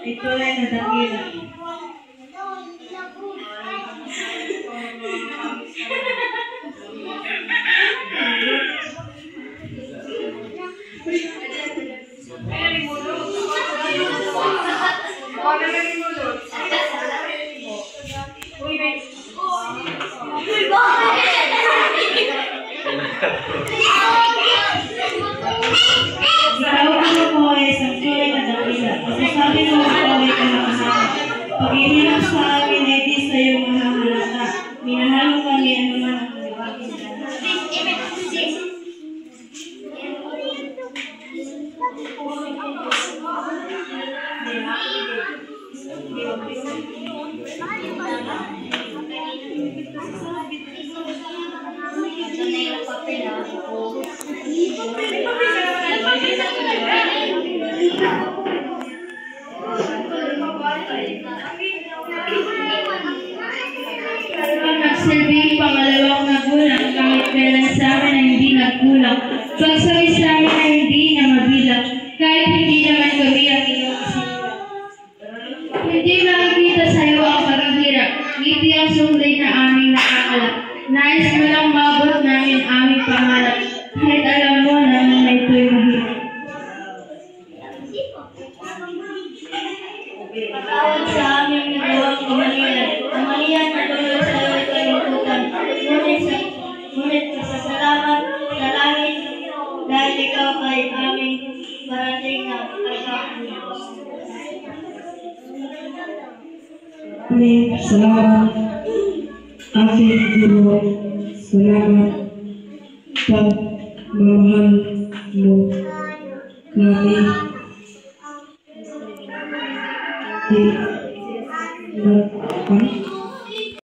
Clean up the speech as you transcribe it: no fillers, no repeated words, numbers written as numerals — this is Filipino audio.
Ito ay nadakila. Ikaw ano mo ay isang tunay na dakila. Masasabi mo ikaw ay kalakasan. Paghihirap sa amin ay di sa iyo mahahalata. Minahal mo kami anuman ang liwaking dala. Magsilbing pangalawang magulang kahit kailan sa amin ay hindi nagkulang. Pagsabi sa amin ay hindi na mabilang, kahit hindi naman kami ang iyong isipan. Hindi makikita sa iyo ang paghihirap, ngiti ang sungay na aming nakakalap. Nais mo lang mabot namin aming pangarap, kahit alam mo na ito'y mahirap. Patawad sa aming nagawang kamalian. Kamalian na tuloy sa iyo ay kalututan. Ngunit pasasalamat sa langit dahil ikaw ay aming parating na kagapunan. Amin. Salamat. Aking Guro. Salamat. Pagmamahal mo kami. Di nagpang